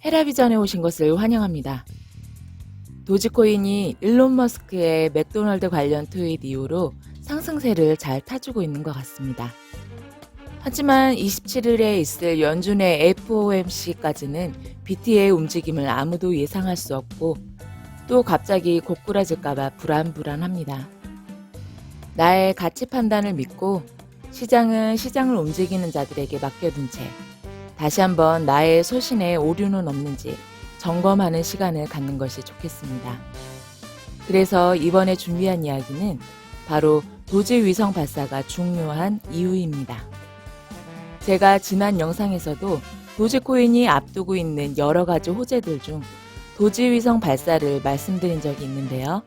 헤라비전에 오신 것을 환영합니다. 도지코인이 일론 머스크의 맥도널드 관련 트윗 이후로 상승세를 잘 타주고 있는 것 같습니다. 하지만 27일에 있을 연준의 FOMC까지는 BT의 움직임을 아무도 예상할 수 없고 또 갑자기 고꾸라질까봐 불안합니다. 나의 가치 판단을 믿고 시장은 시장을 움직이는 자들에게 맡겨둔 채 다시 한번 나의 소신에 오류는 없는지 점검하는 시간을 갖는 것이 좋겠습니다. 그래서 이번에 준비한 이야기는 바로 도지 위성 발사가 중요한 이유입니다. 제가 지난 영상에서도 도지코인이 앞두고 있는 여러 가지 호재들 중 도지 위성 발사를 말씀드린 적이 있는데요.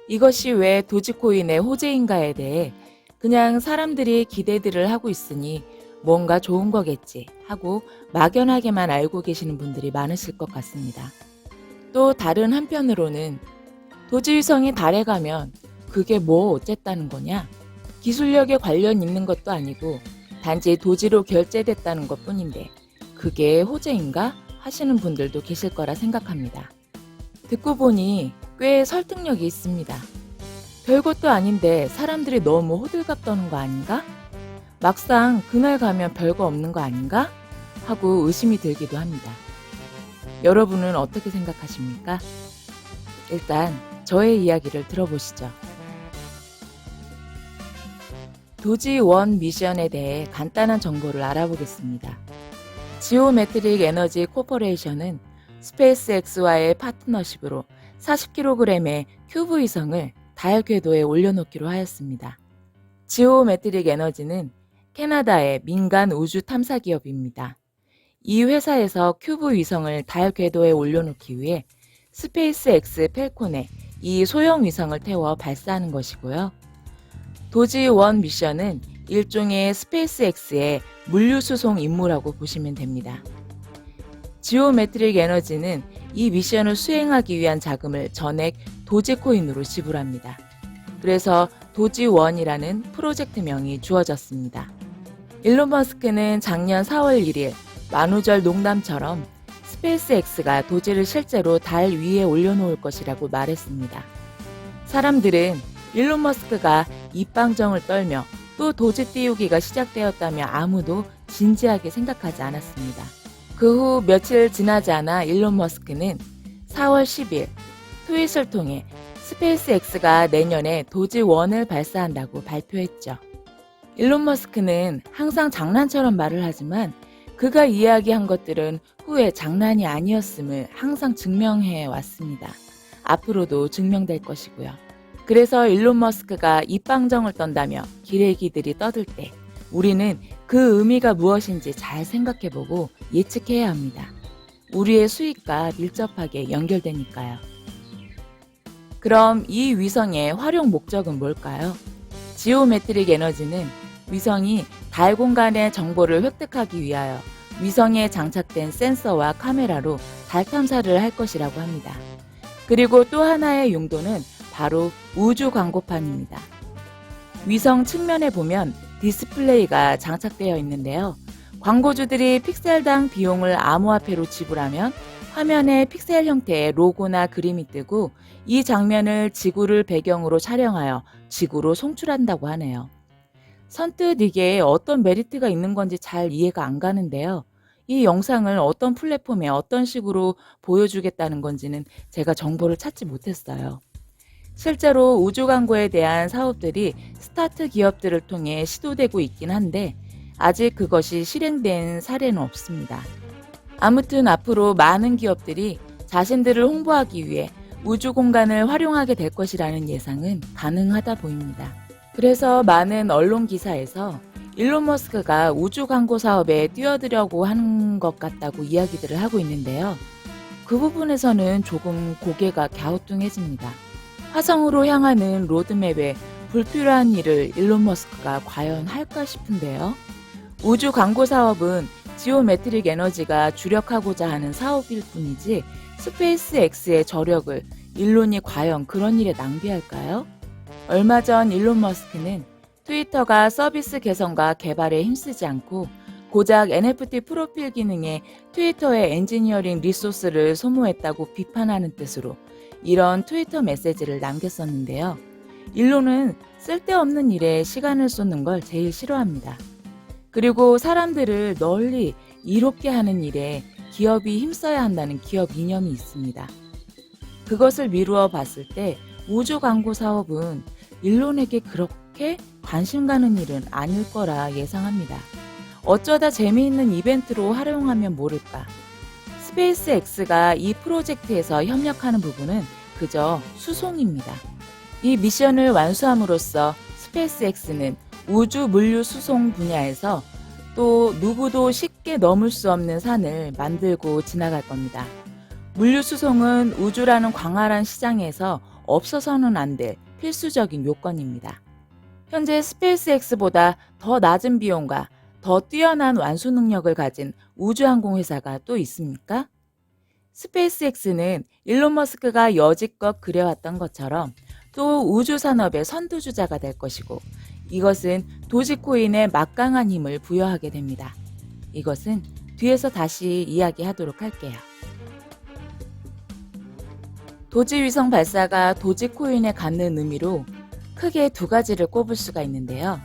이것이 왜 도지코인의 호재인가에 대해 그냥 사람들이 기대들을 하고 있으니 뭔가 좋은 거겠지 하고 막연하게만 알고 계시는 분들이 많으실 것 같습니다. 또 다른 한편으로는 도지위성이 달에 가면 그게 뭐 어쨌다는 거냐? 기술력에 관련 있는 것도 아니고 단지 도지로 결제됐다는 것 뿐인데 그게 호재인가? 하시는 분들도 계실 거라 생각합니다. 듣고 보니 꽤 설득력이 있습니다. 별것도 아닌데 사람들이 너무 호들갑 떠는 거 아닌가? 막상 그날 가면 별거 없는 거 아닌가? 하고 의심이 들기도 합니다. 여러분은 어떻게 생각하십니까? 일단 저의 이야기를 들어보시죠. 도지1 미션에 대해 간단한 정보를 알아보겠습니다. 지오메트릭 에너지 코퍼레이션은 스페이스X와의 파트너십으로 40kg의 큐브 위성을 달 궤도에 올려놓기로 하였습니다. 지오메트릭 에너지는 캐나다의 민간 우주 탐사 기업입니다. 이 회사에서 큐브 위성을 달 궤도에 올려놓기 위해 스페이스X 펠콘에 이 소형 위성을 태워 발사하는 것이고요. 도지1 미션은 일종의 스페이스X의 물류 수송 임무라고 보시면 됩니다. 지오메트릭 에너지는 이 미션을 수행하기 위한 자금을 전액 도지코인으로 지불합니다. 그래서 도지1이라는 프로젝트명이 주어졌습니다. 일론 머스크는 작년 4월 1일 만우절 농담처럼 스페이스X가 도지를 실제로 달 위에 올려놓을 것이라고 말했습니다. 사람들은 일론 머스크가 입방정을 떨며 또 도지 띄우기가 시작되었다며 아무도 진지하게 생각하지 않았습니다. 그 후 며칠 지나지 않아 일론 머스크는 4월 10일 트윗을 통해 스페이스X가 내년에 도지1을 발사한다고 발표했죠. 일론 머스크는 항상 장난처럼 말을 하지만 그가 이야기한 것들은 후에 장난이 아니었음을 항상 증명해 왔습니다. 앞으로도 증명될 것이고요. 그래서 일론 머스크가 입방정을 떤다며 기레기들이 떠들 때 우리는 그 의미가 무엇인지 잘 생각해보고 예측해야 합니다. 우리의 수익과 밀접하게 연결되니까요. 그럼 이 위성의 활용 목적은 뭘까요? 지오메트릭 에너지는 위성이 달 공간의 정보를 획득하기 위하여 위성에 장착된 센서와 카메라로 달 탐사를 할 것이라고 합니다. 그리고 또 하나의 용도는 바로 우주 광고판입니다. 위성 측면에 보면 디스플레이가 장착되어 있는데요. 광고주들이 픽셀당 비용을 암호화폐로 지불하면 화면에 픽셀 형태의 로고나 그림이 뜨고 이 장면을 지구를 배경으로 촬영하여 지구로 송출한다고 하네요. 선뜻 이게 어떤 메리트가 있는 건지 잘 이해가 안 가는데요. 이 영상을 어떤 플랫폼에 어떤 식으로 보여주겠다는 건지는 제가 정보를 찾지 못했어요. 실제로 우주 광고에 대한 사업들이 스타트 기업들을 통해 시도되고 있긴 한데 아직 그것이 실행된 사례는 없습니다. 아무튼 앞으로 많은 기업들이 자신들을 홍보하기 위해 우주 공간을 활용하게 될 것이라는 예상은 가능하다 보입니다. 그래서 많은 언론 기사에서 일론 머스크가 우주 광고 사업에 뛰어들려고 하는 것 같다고 이야기들을 하고 있는데요. 그 부분에서는 조금 고개가 갸우뚱해집니다. 화성으로 향하는 로드맵에 불필요한 일을 일론 머스크가 과연 할까 싶은데요. 우주 광고 사업은 지오메트릭 에너지가 주력하고자 하는 사업일 뿐이지 스페이스X의 저력을 일론이 과연 그런 일에 낭비할까요? 얼마 전 일론 머스크는 트위터가 서비스 개선과 개발에 힘쓰지 않고 고작 NFT 프로필 기능에 트위터의 엔지니어링 리소스를 소모했다고 비판하는 뜻으로 이런 트위터 메시지를 남겼었는데요. 일론은 쓸데없는 일에 시간을 쏟는 걸 제일 싫어합니다. 그리고 사람들을 널리 이롭게 하는 일에 기업이 힘써야 한다는 기업 이념이 있습니다. 그것을 미루어 봤을 때 우주 광고 사업은 일론에게 그렇게 관심 가는 일은 아닐 거라 예상합니다. 어쩌다 재미있는 이벤트로 활용하면 모를까. 스페이스X가 이 프로젝트에서 협력하는 부분은 그저 수송입니다. 이 미션을 완수함으로써 스페이스X는 우주 물류 수송 분야에서 또 누구도 쉽게 넘을 수 없는 산을 만들고 지나갈 겁니다. 물류 수송은 우주라는 광활한 시장에서 없어서는 안 될 필수적인 요건입니다. 현재 스페이스X보다 더 낮은 비용과 더 뛰어난 완수 능력을 가진 우주항공회사가 또 있습니까? 스페이스X는 일론 머스크가 여지껏 그려왔던 것처럼 또 우주 산업의 선두주자가 될 것이고 이것은 도지코인에 막강한 힘을 부여하게 됩니다. 이것은 뒤에서 다시 이야기하도록 할게요. 도지위성 발사가 도지코인에 갖는 의미로 크게 두 가지를 꼽을 수가 있는데요.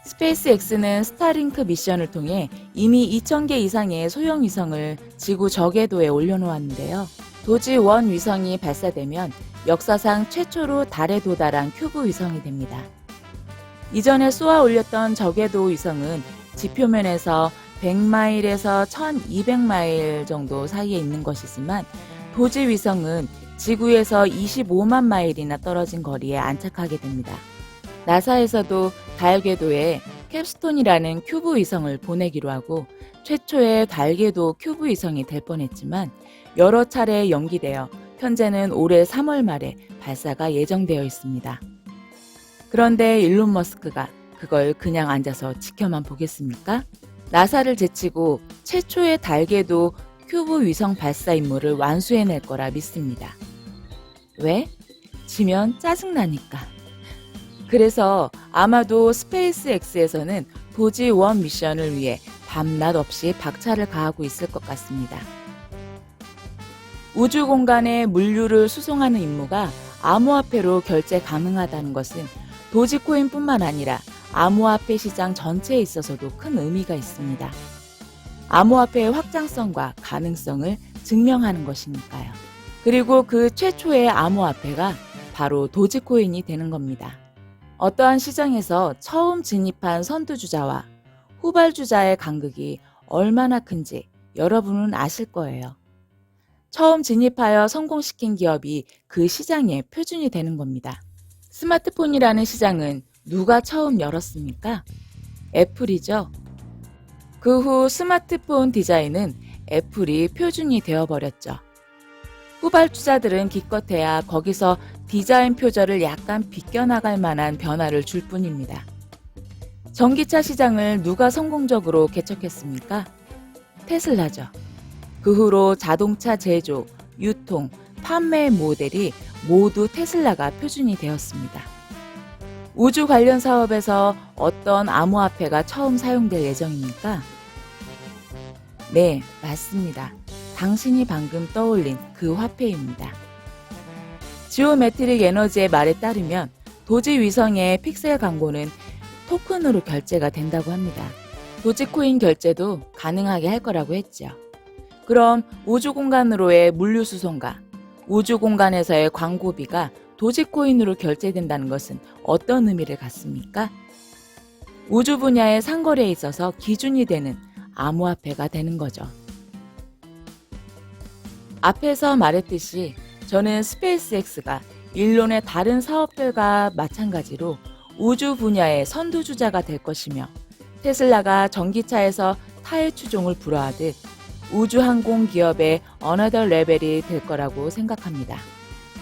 스페이스X는 스타링크 미션을 통해 이미 2,000개 이상의 소형 위성을 지구 저궤도에 올려놓았는데요. 도지1 위성이 발사되면 역사상 최초로 달에 도달한 큐브 위성이 됩니다. 이전에 쏘아 올렸던 저궤도 위성은 지표면에서 100마일에서 1200마일 정도 사이에 있는 것이지만 도지 위성은 지구에서 25만 마일이나 떨어진 거리에 안착하게 됩니다. 나사에서도 달 궤도에 캡스톤이라는 큐브 위성을 보내기로 하고 최초의 달 궤도 큐브 위성이 될 뻔했지만 여러 차례 연기되어 현재는 올해 3월 말에 발사가 예정되어 있습니다. 그런데 일론 머스크가 그걸 그냥 앉아서 지켜만 보겠습니까? 나사를 제치고 최초의 달 궤도 큐브 위성 발사 임무를 완수해낼 거라 믿습니다. 왜? 지면 짜증나니까. 그래서 아마도 스페이스X에서는 도지1 미션을 위해 밤낮 없이 박차를 가하고 있을 것 같습니다. 우주 공간에 물류를 수송하는 임무가 암호화폐로 결제 가능하다는 것은 도지코인뿐만 아니라 암호화폐 시장 전체에 있어서도 큰 의미가 있습니다. 암호화폐의 확장성과 가능성을 증명하는 것이니까요. 그리고 그 최초의 암호화폐가 바로 도지코인이 되는 겁니다. 어떠한 시장에서 처음 진입한 선두주자와 후발주자의 간극이 얼마나 큰지 여러분은 아실 거예요. 처음 진입하여 성공시킨 기업이 그 시장의 표준이 되는 겁니다. 스마트폰이라는 시장은 누가 처음 열었습니까? 애플이죠. 그 후 스마트폰 디자인은 애플이 표준이 되어버렸죠. 후발주자들은 기껏해야 거기서 디자인 표절을 약간 비껴나갈 만한 변화를 줄 뿐입니다. 전기차 시장을 누가 성공적으로 개척했습니까? 테슬라죠. 그 후로 자동차 제조, 유통, 판매 모델이 모두 테슬라가 표준이 되었습니다. 우주 관련 사업에서 어떤 암호화폐가 처음 사용될 예정입니까? 네, 맞습니다. 당신이 방금 떠올린 그 화폐입니다. 지오메트릭 에너지의 말에 따르면 도지 위성의 픽셀 광고는 토큰으로 결제가 된다고 합니다. 도지코인 결제도 가능하게 할 거라고 했죠. 그럼 우주 공간으로의 물류 수송과 우주 공간에서의 광고비가 도지코인으로 결제된다는 것은 어떤 의미를 갖습니까? 우주 분야의 상거래에 있어서 기준이 되는 암호화폐가 되는 거죠. 앞에서 말했듯이 저는 스페이스X가 일론의 다른 사업들과 마찬가지로 우주 분야의 선두주자가 될 것이며 테슬라가 전기차에서 타의 추종을 불허하듯 우주항공 기업의 어너더 레벨이 될 거라고 생각합니다.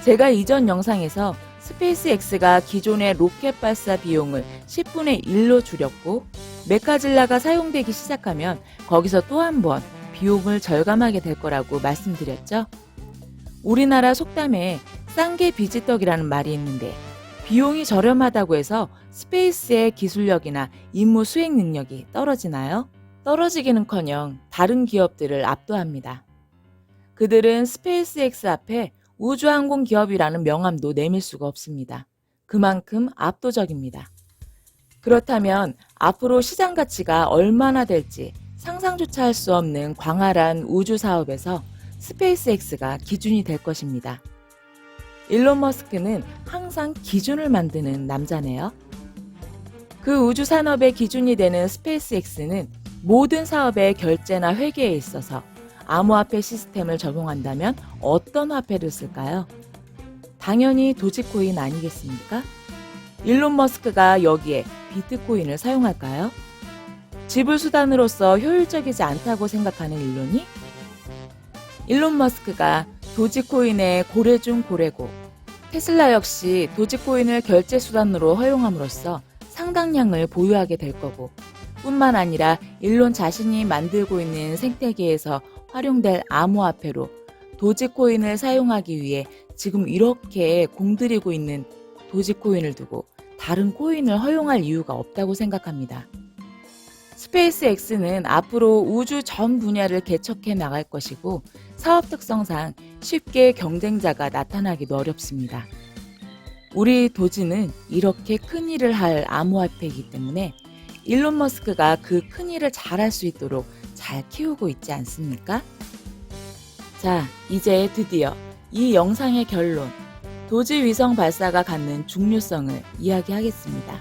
제가 이전 영상에서 스페이스X가 기존의 로켓 발사 비용을 10분의 1로 줄였고 메카질라가 사용되기 시작하면 거기서 또 한 번 비용을 절감하게 될 거라고 말씀드렸죠. 우리나라 속담에 싼 게 비지떡이라는 말이 있는데 비용이 저렴하다고 해서 스페이스의 기술력이나 임무 수행 능력이 떨어지나요? 떨어지기는커녕 다른 기업들을 압도합니다. 그들은 스페이스X 앞에 우주항공 기업이라는 명함도 내밀 수가 없습니다. 그만큼 압도적입니다. 그렇다면 앞으로 시장 가치가 얼마나 될지 상상조차 할 수 없는 광활한 우주 사업에서 스페이스X가 기준이 될 것입니다. 일론 머스크는 항상 기준을 만드는 남자네요. 그 우주 산업의 기준이 되는 스페이스X는 모든 사업의 결제나 회계에 있어서 암호화폐 시스템을 적용한다면 어떤 화폐를 쓸까요? 당연히 도지코인 아니겠습니까? 일론 머스크가 여기에 비트코인을 사용할까요? 지불 수단으로서 효율적이지 않다고 생각하는 일론이? 일론 머스크가 도지코인의 고래 중 고래고, 테슬라 역시 도지코인을 결제 수단으로 허용함으로써 상당량을 보유하게 될 거고, 뿐만 아니라 일론 자신이 만들고 있는 생태계에서 활용될 암호화폐로 도지코인을 사용하기 위해 지금 이렇게 공들이고 있는 도지코인을 두고 다른 코인을 허용할 이유가 없다고 생각합니다. 스페이스X는 앞으로 우주 전 분야를 개척해 나갈 것이고 사업 특성상 쉽게 경쟁자가 나타나기도 어렵습니다. 우리 도지는 이렇게 큰 일을 할 암호화폐이기 때문에 일론 머스크가 그 큰 일을 잘할 수 있도록 잘 키우고 있지 않습니까? 자, 이제 드디어 이 영상의 결론, 도지 위성 발사가 갖는 중요성을 이야기하겠습니다.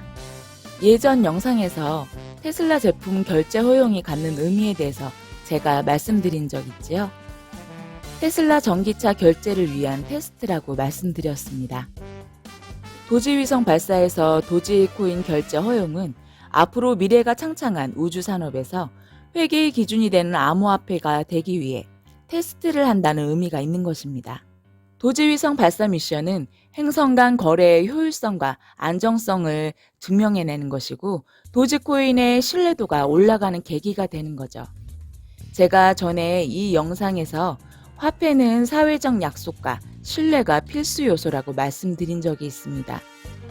예전 영상에서 테슬라 제품 결제 허용이 갖는 의미에 대해서 제가 말씀드린 적 있지요? 테슬라 전기차 결제를 위한 테스트라고 말씀드렸습니다. 도지 위성 발사에서 도지코인 결제 허용은 앞으로 미래가 창창한 우주 산업에서 회계의 기준이 되는 암호화폐가 되기 위해 테스트를 한다는 의미가 있는 것입니다. 도지위성 발사 미션은 행성 간 거래의 효율성과 안정성을 증명해내는 것이고 도지코인의 신뢰도가 올라가는 계기가 되는 거죠. 제가 전에 이 영상에서 화폐는 사회적 약속과 신뢰가 필수 요소라고 말씀드린 적이 있습니다.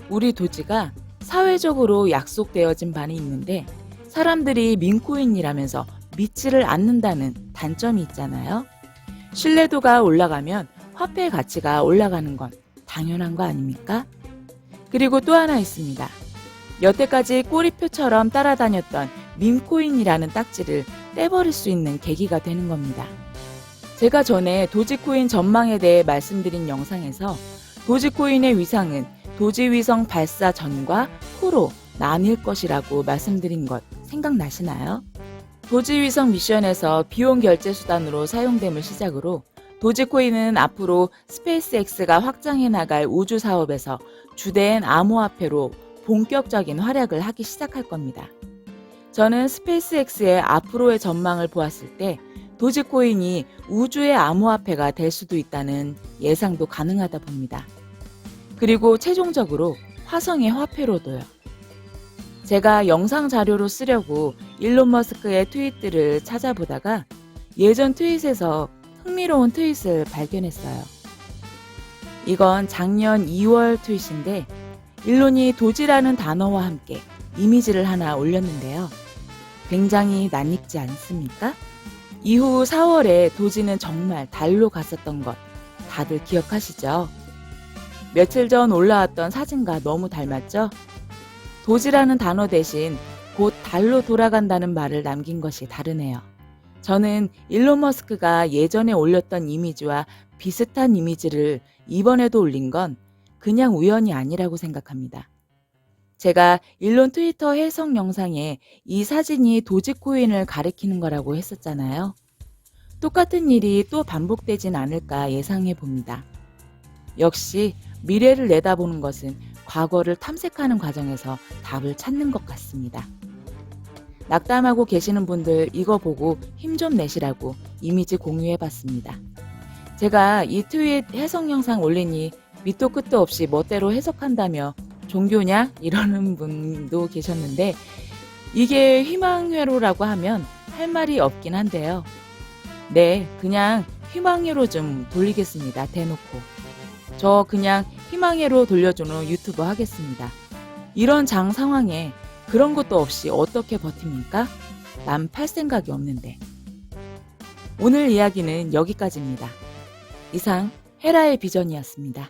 우리 도지가 사회적으로 약속되어진 바는 있는데 사람들이 민코인이라면서 믿지를 않는다는 단점이 있잖아요. 신뢰도가 올라가면 화폐의 가치가 올라가는 건 당연한 거 아닙니까? 그리고 또 하나 있습니다. 여태까지 꼬리표처럼 따라다녔던 밈코인이라는 딱지를 떼버릴 수 있는 계기가 되는 겁니다. 제가 전에 도지코인 전망에 대해 말씀드린 영상에서 도지코인의 위상은 도지위성 발사 전과 후로 나뉠 것이라고 말씀드린 것 생각나시나요? 도지위성 미션에서 비용 결제 수단으로 사용됨을 시작으로 도지코인은 앞으로 스페이스X가 확장해 나갈 우주 사업에서 주된 암호화폐로 본격적인 활약을 하기 시작할 겁니다. 저는 스페이스X의 앞으로의 전망을 보았을 때 도지코인이 우주의 암호화폐가 될 수도 있다는 예상도 가능하다 봅니다. 그리고 최종적으로 화성의 화폐로도요. 제가 영상 자료로 쓰려고 일론 머스크의 트윗들을 찾아보다가 예전 트윗에서 흥미로운 트윗을 발견했어요. 이건 작년 2월 트윗인데 일론이 도지라는 단어와 함께 이미지를 하나 올렸는데요. 굉장히 낯익지 않습니까? 이후 4월에 도지는 정말 달로 갔었던 것 다들 기억하시죠? 며칠 전 올라왔던 사진과 너무 닮았죠? 도지라는 단어 대신 곧 달로 돌아간다는 말을 남긴 것이 다르네요. 저는 일론 머스크가 예전에 올렸던 이미지와 비슷한 이미지를 이번에도 올린 건 그냥 우연이 아니라고 생각합니다. 제가 일론 트위터 해석 영상에 이 사진이 도지코인을 가리키는 거라고 했었잖아요. 똑같은 일이 또 반복되진 않을까 예상해 봅니다. 역시 미래를 내다보는 것은 과거를 탐색하는 과정에서 답을 찾는 것 같습니다. 낙담하고 계시는 분들 이거 보고 힘 좀 내시라고 이미지 공유해봤습니다. 제가 이 트윗 해석 영상 올리니 밑도 끝도 없이 멋대로 해석한다며 종교냐? 이러는 분도 계셨는데 이게 희망회로라고 하면 할 말이 없긴 한데요. 네, 그냥 희망회로 좀 돌리겠습니다. 대놓고. 저 그냥 희망회로 돌려주는 유튜버 하겠습니다. 이런 장 상황에 그런 것도 없이 어떻게 버팁니까? 남 팔 생각이 없는데. 오늘 이야기는 여기까지입니다. 이상 헤라의 비전이었습니다.